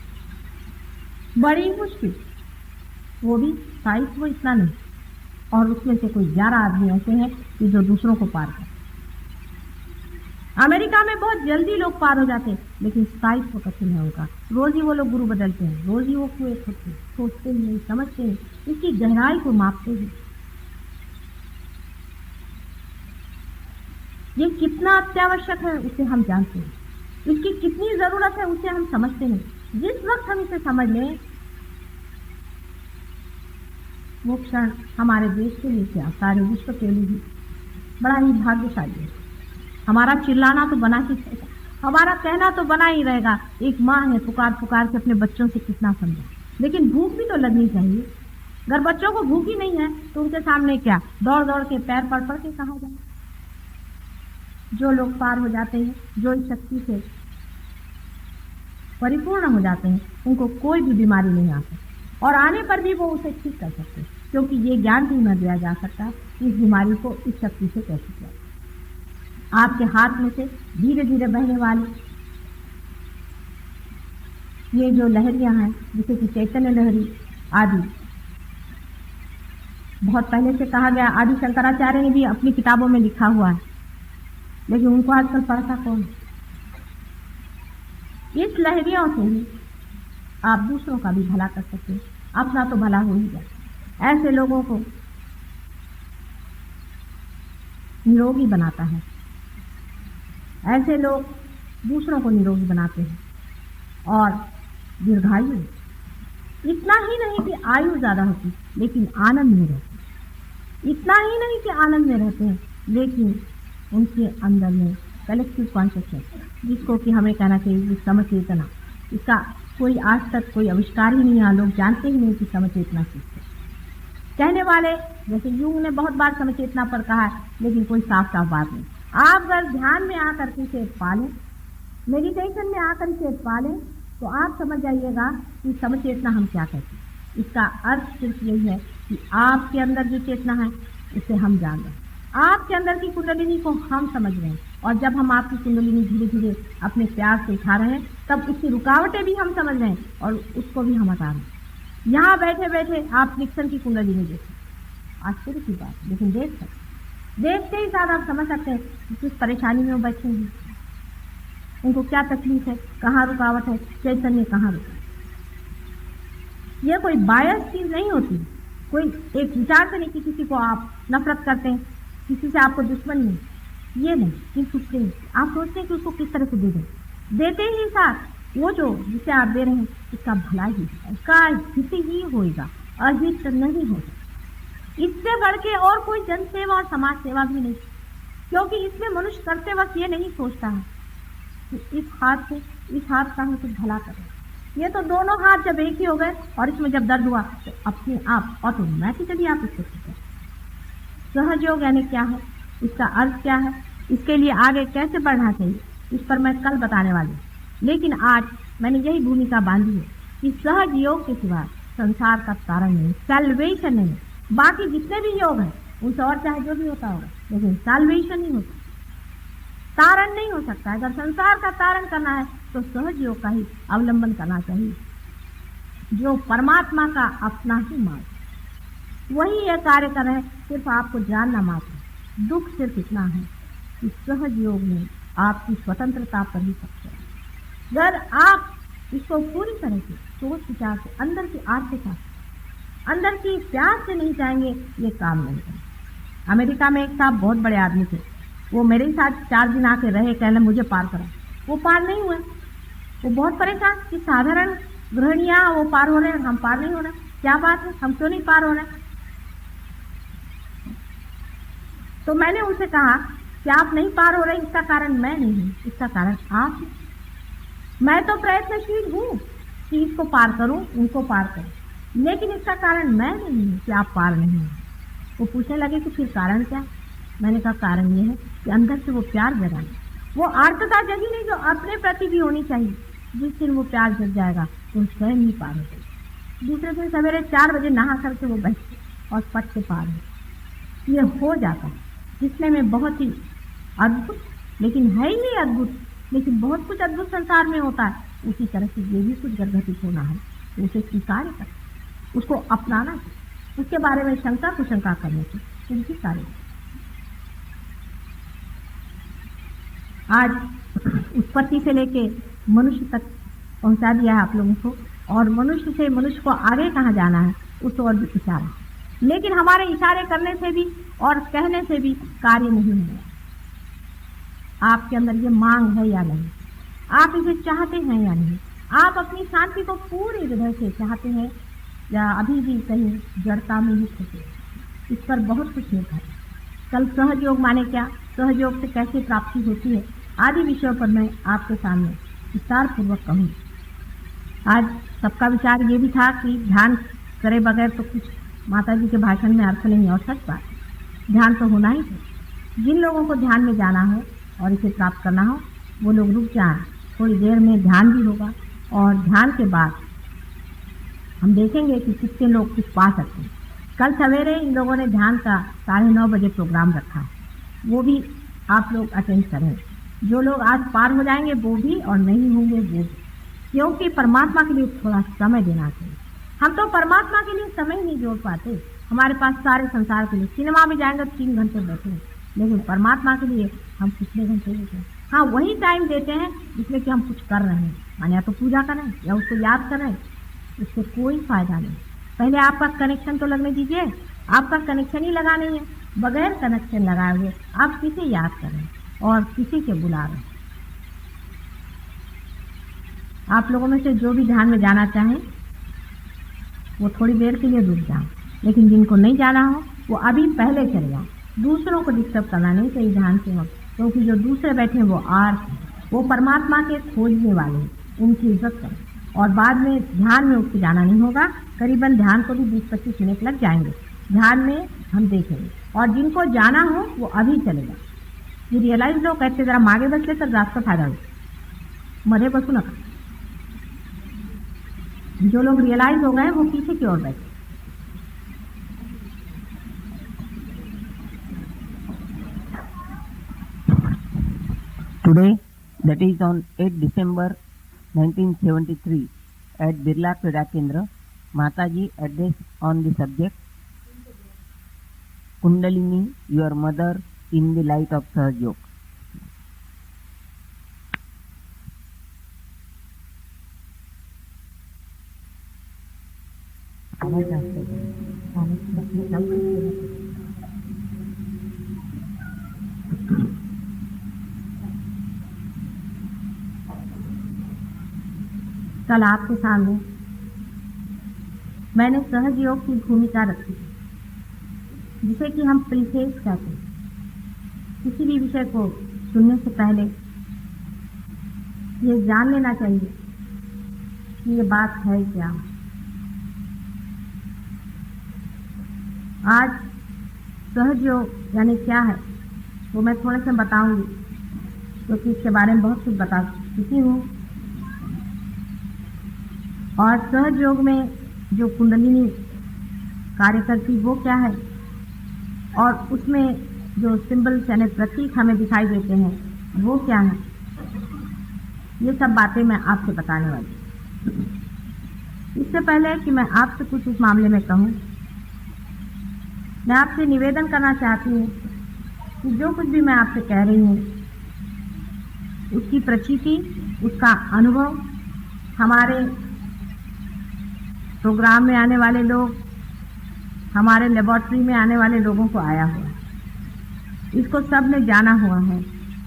बड़ी मुश्किल, वो भी साइज वो इतना नहीं, और उसमें से कोई 11 आदमी ऐसे हैं कि जो दूसरों को पार कर। अमेरिका में बहुत जल्दी लोग पार हो जाते हैं, लेकिन स्थायित्व कठिन है उनका। रोज ही वो लोग गुरु बदलते हैं, रोज ही वो कुएं खोदते हैं, सोचते ही नहीं, समझते नहीं, इसकी गहराई को मापते हैं। ये कितना अत्यावश्यक है उसे हम जानते हैं, इसकी कितनी जरूरत है उसे हम समझते नहीं। जिस वक्त हम इसे समझ लें, वो क्षण हमारे देश के लिए क्या, सारे विश्व के लिए भी बड़ा ही भाग्यशाली है। हमारा चिल्लाना तो बना ही रहेगा, हमारा कहना तो बना ही रहेगा। एक माँ है, पुकार पुकार के अपने बच्चों से कितना समझा, लेकिन भूख भी तो लगनी चाहिए। अगर बच्चों को भूख ही नहीं है तो उनके सामने क्या दौड़ दौड़ के पैर पड़ पड़ के कहा जाए। जो लोग पार हो जाते हैं, जो इस शक्ति से परिपूर्ण हो जाते हैं, उनको कोई भी बीमारी नहीं आती, और आने पर भी वो उसे ठीक कर सकते हैं, क्योंकि ये ज्ञान भी न दिया जा सकता कि इस बीमारी को इस शक्ति से कैसे किया। आपके हाथ में से धीरे धीरे बहने वाले ये जो लहरियां हैं, जैसे कि चैतन्य लहरी आदि, बहुत पहले से कहा गया, आदि शंकराचार्य ने भी अपनी किताबों में लिखा हुआ है, लेकिन उनको आजकल पढ़ता कौन। इस लहरियों से ही आप दूसरों का भी भला कर सकते हैं, अपना तो भला हो ही जाए। ऐसे लोगों को निरोगी बनाता है, ऐसे लोग दूसरों को निरोगी बनाते हैं और दीर्घायु। इतना ही नहीं कि आयु ज्यादा होती, लेकिन आनंद में रहते। इतना ही नहीं कि आनंद में रहते हैं, लेकिन उनके अंदर में कलेक्टिव कॉन्शियसनेस, जिसको कि हमें कहना चाहिए समचेतना, इसका कोई आज तक कोई आविष्कार ही नहीं है। लोग जानते ही नहीं कि समचेतना किसको कहने वाले, जैसे यूंग ने बहुत बार समचेतना पर कहा है, लेकिन कोई साफ साफ बात नहीं। आप अगर ध्यान में आकर के इसे पालें, मेडिटेशन में आकर इसे पालें, तो आप समझ जाइएगा कि समचेतना हम क्या कहते हैं। इसका अर्थ सिर्फ यही है कि आपके अंदर जो चेतना है उसे हम जान रहे हैं, आपके अंदर की कुंडलिनी को हम समझ रहे हैं, और जब हम आपकी कुंडलिनी धीरे धीरे अपने प्यार से उठा रहे हैं, तब उसकी रुकावटें भी हम समझ रहे हैं और उसको भी हम हटा रहे हैं। यहाँ बैठे बैठे आप निक्सन की कुंडलिनी देखें, आश्चर्य की बात, लेकिन देख सकते, देखते ही साथ आप समझ सकते हैं कि किस परेशानी में वो बैठे हैं, उनको क्या तकलीफ है, कहाँ रुकावट है, चैतन्य कहाँ रुका। यह कोई बायस चीज नहीं होती, कोई एक विचार से नहीं कि किसी को आप नफरत करते हैं, किसी से आपको दुश्मनी है, ये नहीं। किस उससे आप सोचते हैं कि उसको किस तरह से दे दें, देते ही साथ वो जो जिसे आप दे रहे हैं इसका भला ही है, उसका हित ही होगा, अहित नहीं होगा। इससे बढ़ के और कोई जन सेवा और समाज सेवा भी नहीं, क्योंकि इसमें मनुष्य करते वक्त ये नहीं सोचता है कि इस हाथ से इस हाथ का है तो भला करें। ये तो दोनों हाथ जब एक ही हो गए और इसमें जब दर्द हुआ तो अपने आप ऑटोमेटिकली आप इसको ठीक है। सहज योग यानी क्या है, इसका अर्थ क्या है, इसके लिए आगे कैसे बढ़ना चाहिए, इस पर मैं कल बताने वाली हूँ। लेकिन आज मैंने यही भूमिका बांधी है कि सहज योग के सिवा संसार का तारण नहीं, सैल्वेशन नहीं। बाकी जितने भी योग हैं उनसे और चाहे जो भी होता होगा, लेकिन सैल्वेशन नहीं होता, तारण नहीं हो सकता। अगर संसार का तारण करना है तो सहज योग का ही अवलंबन करना चाहिए, जो परमात्मा का अपना ही मार्ग, वही यह कार्य कर रहे हैं। सिर्फ आपको जानना मात्र। दुख सिर्फ इतना है कि सहज योग में आपकी स्वतंत्रता पर ही सकते हैं। अगर आप इसको पूरी तरह से सोच विचार से अंदर की आर्थिकता, अंदर की प्यार से नहीं चाहेंगे, ये काम नहीं करें। अमेरिका में एक साहब बहुत बड़े आदमी थे, वो मेरे साथ 4 दिन आके रहे, कहने मुझे पार करा। वो पार नहीं हुए। वो बहुत परेशान कि साधारण गृहणियां वो पार हो रहे हैं, हम पार नहीं हो रहे, क्या बात है, हम क्यों नहीं पार हो रहे। तो मैंने उनसे कहा कि आप नहीं पार हो रहे, इसका कारण मैं नहीं हूं, इसका कारण आप हैं। मैं तो प्रयत्नशील हूं कि इसको पार करूं, उनको पार करूं, लेकिन इसका कारण मैं नहीं हूं कि आप पार नहीं हैं। वो पूछने लगे कि फिर कारण क्या। मैंने कहा कारण ये है कि अंदर से वो प्यार जगा, वो आर्तता जगी नहीं जो अपने प्रति भी होनी चाहिए। जिस दिन वो प्यार जग जाएगा तो स्वयं ही पार हो जाएगा। दूसरे दिन सवेरे 4 बजे नहा करके वो बैठते और पट के पार हो। ये हो जाता है, जिसमें में बहुत ही अद्भुत, लेकिन है ही अद्भुत, लेकिन बहुत कुछ अद्भुत संसार में होता है। उसी तरह से ये भी कुछ गर्भवती होना है, तो उसे स्वीकार कर, उसको अपनाना, उसके बारे में शंका कुशंका करने से उनकी कार्य। आज उत्पत्ति से लेके मनुष्य तक पहुंचा दिया है आप लोगों को, और मनुष्य से मनुष्य को आगे कहाँ जाना है उस और भी इशारा। लेकिन हमारे इशारे करने से भी और कहने से भी कार्य नहीं है। आपके अंदर ये मांग है या नहीं, आप इसे चाहते हैं या नहीं, आप अपनी शांति को पूरी हृदय से चाहते हैं या अभी भी कहीं जड़ता में ही फंसे। इस पर बहुत कुछ निर्भर है। कल सहज योग माने क्या, सहज योग से कैसे प्राप्ति होती है, आदि विषयों पर मैं आपके सामने विस्तार पूर्वक कहूँ। आज सबका विचार ये भी था कि ध्यान करे बगैर तो कुछ माता जी के भाषण में अर्थ नहीं, और सच बात, ध्यान तो होना ही है। जिन लोगों को ध्यान में जाना हो और इसे प्राप्त करना हो वो लोग रुक जाएं, थोड़ी देर में ध्यान भी होगा, और ध्यान के बाद हम देखेंगे कि कितने लोग कुछ पा सकते हैं। कल सवेरे इन लोगों ने ध्यान का 9:30 बजे प्रोग्राम रखा है, वो भी आप लोग अटेंड करें। जो लोग आज पार हो जाएंगे वो भी, और नहीं होंगे वो भी, क्योंकि परमात्मा के लिए थोड़ा समय देना चाहिए। हम तो परमात्मा के लिए समय नहीं जोड़ पाते। हमारे पास सारे संसार के लिए, सिनेमा में जाएंगे 3 घंटे बैठेंगे, लेकिन परमात्मा के लिए हम कितने घंटे देते हैं। हाँ, वही टाइम देते हैं जिसमें कि हम कुछ कर रहे हैं, माने या तो पूजा करें या उसको याद करें, उससे कोई फायदा नहीं। पहले आपका कनेक्शन तो लगने दीजिए। आपका कनेक्शन ही लगा नहीं है, बगैर कनेक्शन लगाए हुए आप किसे याद करें और किसी के बुला रहे हैं। आप लोगों में से जो भी ध्यान में जाना चाहें वो थोड़ी देर के लिए रुक जाओ, लेकिन जिनको नहीं जाना हो वो अभी पहले चले जाओ। दूसरों को डिस्टर्ब करना नहीं चाहिए ध्यान के वक्त, क्योंकि जो दूसरे बैठे हैं वो आर्थ हैं, वो परमात्मा के खोजने वाले हैं, उनकी इज्जत करें। और बाद में ध्यान में उसको जाना नहीं होगा। करीबन ध्यान को भी 20-25 मिनट लग जाएंगे, ध्यान में हम देखेंगे। और जिनको जाना हो वो अभी चलेगा। ये रियलाइज लोग कहते जरा मागे बसले तर जास्त फायदा हो, मध्ये बसू नका। जो लोग रियलाइज हो गए वो पीछे की ओर बैठे। Today, that is on 8 December 1973, at Birla Krida Kendra, Mataji addressed on the subject, Kundalini, your mother in the light of Sahaj Yoga. कल आपके सामने मैंने सहज योग की भूमिका रखी, जिसे कि हम प्रीफेस कहते हैं। किसी भी विषय को सुनने से पहले ये जान लेना चाहिए कि ये बात है क्या। आज सहज योग यानी क्या है वो मैं थोड़े से बताऊंगी, क्योंकि इसके बारे में बहुत कुछ बता चुकी हूँ। और सहज योग में जो कुंडलिनी कार्य करती वो क्या है, और उसमें जो सिंबल्स यानी प्रतीक हमें दिखाई देते हैं वो क्या है, ये सब बातें मैं आपसे बताने वाली हूँ। इससे पहले कि मैं आपसे कुछ इस मामले में कहूँ, मैं आपसे निवेदन करना चाहती हूँ कि जो कुछ भी मैं आपसे कह रही हूँ उसकी प्रचिति, उसका अनुभव हमारे प्रोग्राम में आने वाले लोग, हमारे लेबोरेटरी में आने वाले लोगों को आया हुआ है। इसको सब ने जाना हुआ है,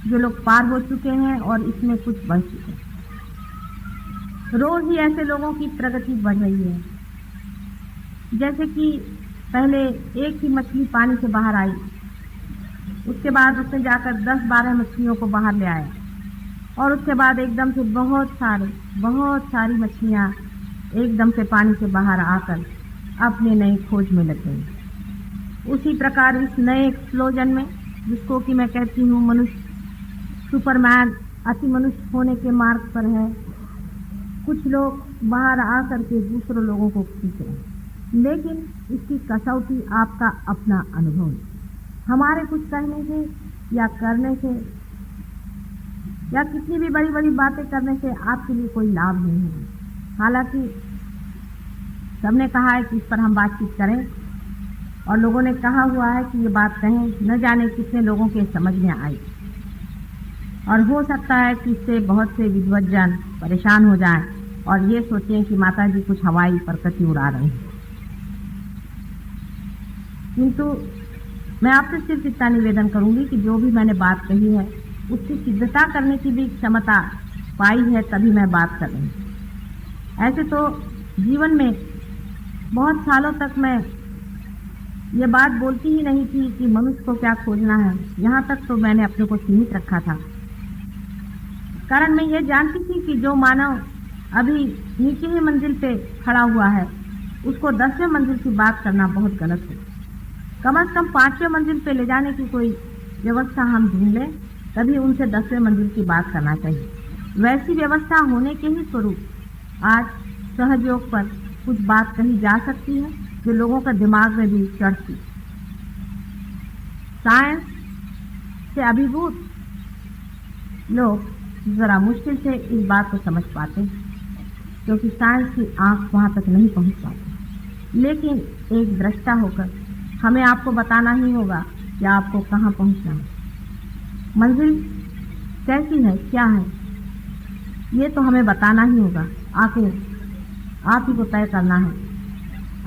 जो लोग पार हो चुके हैं और इसमें कुछ बढ़ चुके हैं। रोज ही ऐसे लोगों की प्रगति बढ़ रही है। जैसे कि पहले एक ही मछली पानी से बाहर आई, उसके बाद उसने जाकर 10-12 मछलियों को बाहर ले आया, और उसके बाद एकदम से बहुत सारी मछलियाँ एकदम से पानी से बाहर आकर अपने नई खोज में लग गई। उसी प्रकार इस नए एक्सप्लोजन में, जिसको कि मैं कहती हूँ मनुष्य सुपरमैन अति मनुष्य होने के मार्ग पर है, कुछ लोग बाहर आकर के दूसरों लोगों को खींच रहे हैं। लेकिन इसकी कसौटी आपका अपना अनुभव है। हमारे कुछ कहने से या करने से या कितनी भी बड़ी बड़ी बातें करने से आपके लिए कोई लाभ नहीं है। हालांकि सबने कहा है कि इस पर हम बातचीत करें, और लोगों ने कहा हुआ है कि ये बात कहें, न जाने कितने लोगों के समझ में आई, और हो सकता है कि इससे बहुत से विद्वज्जन परेशान हो जाएं और ये सोचें कि माता जी कुछ हवाई प्रकृति उड़ा रही हैं। किंतु मैं आपसे सिर्फ इतना निवेदन करूंगी कि जो भी मैंने बात कही है उसकी सिद्धता करने की भी क्षमता पाई है, तभी मैं बात कर रही हूँ। ऐसे तो जीवन में बहुत सालों तक मैं ये बात बोलती ही नहीं थी कि मनुष्य को क्या खोजना है। यहाँ तक तो मैंने अपने को सीमित रखा था, कारण मैं ये जानती थी कि जो मानव अभी नीचे ही मंजिल पे खड़ा हुआ है उसको 10वें मंजिल की बात करना बहुत गलत है। कम से कम 5वें मंजिल पे ले जाने की कोई व्यवस्था हम ढूंढ लें, तभी उनसे 10वें मंजिल की बात करना चाहिए। वैसी व्यवस्था होने के ही स्वरूप आज सहयोग पर कुछ बात कही जा सकती है जो लोगों का दिमाग में भी चढ़ती। साइंस से अभिभूत लोग जरा मुश्किल से इस बात को समझ पाते हैं, क्योंकि साइंस की आंख वहां तक नहीं पहुंच पाती। लेकिन एक दृष्टा होकर हमें आपको बताना ही होगा कि आपको कहाँ पहुंचना है, मंजिल कैसी है, क्या है, ये तो हमें बताना ही होगा। आखिर आप ही को तय करना है,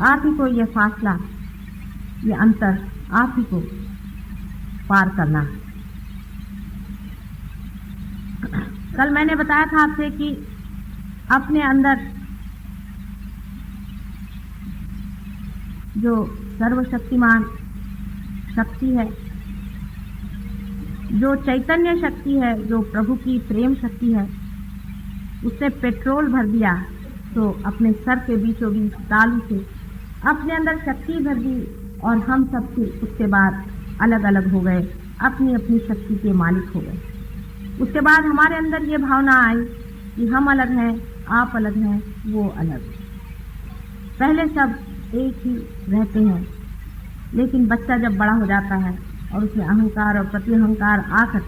आप ही को ये फासला, ये अंतर आप ही को पार करना है। कल मैंने बताया था आपसे कि अपने अंदर जो सर्वशक्तिमान शक्ति है, जो चैतन्य शक्ति है, जो प्रभु की प्रेम शक्ति है, उसने पेट्रोल भर दिया तो अपने सर के बीचों बीच तालू से अपने अंदर शक्ति भर दी, और हम सब फिर उसके बाद अलग अलग हो गए, अपनी अपनी शक्ति के मालिक हो गए। उसके बाद हमारे अंदर ये भावना आई कि हम अलग हैं, आप अलग हैं, वो अलग। पहले सब एक ही रहते हैं, लेकिन बच्चा जब बड़ा हो जाता है और उसमें अहंकार और प्रतिअहंकार आकर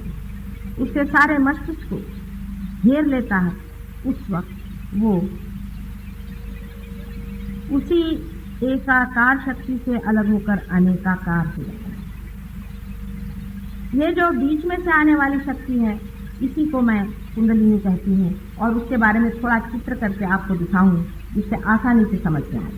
उसके सारे मस्तिष्क को घेर लेता है, उस वक्त वो उसी एकाकार शक्ति से अलग होकर अनेकाकार हो जाता है। ये जो बीच में से आने वाली शक्ति है, इसी को मैं कुंडलिनी कहती हूँ, और उसके बारे में थोड़ा चित्र करके आपको दिखाऊंगी, जिससे आसानी से समझ में आए।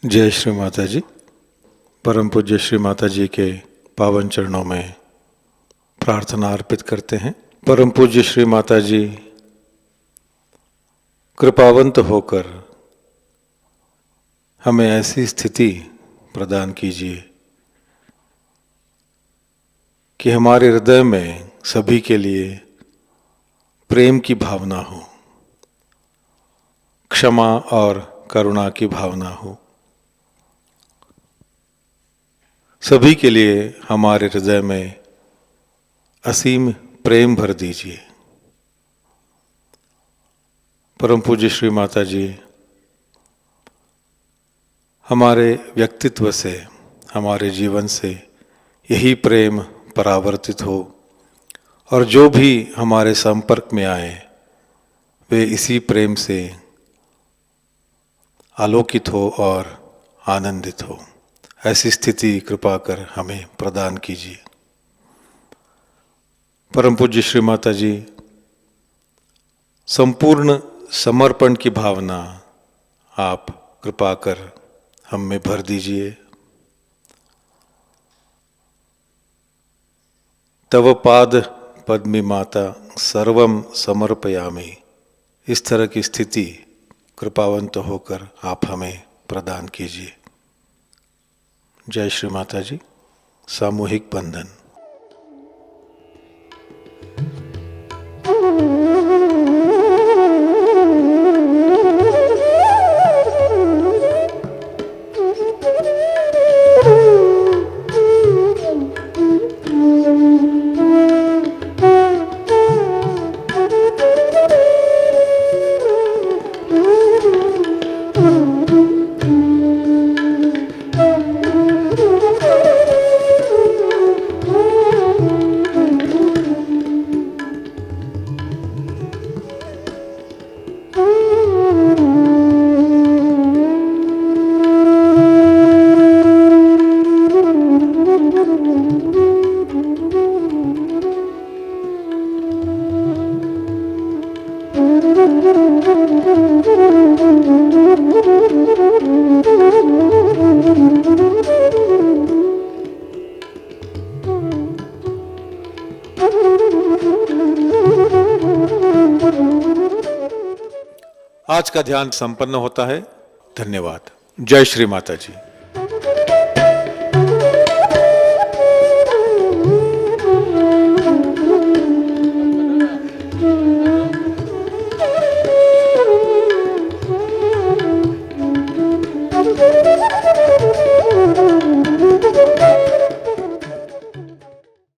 जय श्री माता जी। परम पूज्य श्री माता जी के पावन चरणों में प्रार्थना अर्पित करते हैं। परम पूज्य श्री माता जी कृपावंत होकर हमें ऐसी स्थिति प्रदान कीजिए कि हमारे हृदय में सभी के लिए प्रेम की भावना हो, क्षमा और करुणा की भावना हो। सभी के लिए हमारे हृदय में असीम प्रेम भर दीजिए। परम पूज्य श्री माता जी हमारे व्यक्तित्व से, हमारे जीवन से यही प्रेम परावर्तित हो और जो भी हमारे संपर्क में आए वे इसी प्रेम से आलोकित हो और आनंदित हो। ऐसी स्थिति कृपा कर हमें प्रदान कीजिए। परम पूज्य श्री माता जी संपूर्ण समर्पण की भावना आप कृपा कर हम में भर दीजिए। तव पाद पद्मी माता सर्वम समर्पयामि। इस तरह की स्थिति कृपावंत होकर आप हमें प्रदान कीजिए। जय श्री माता जी। सामूहिक बंधन। आज का ध्यान संपन्न होता है। धन्यवाद। जय श्री माता जी।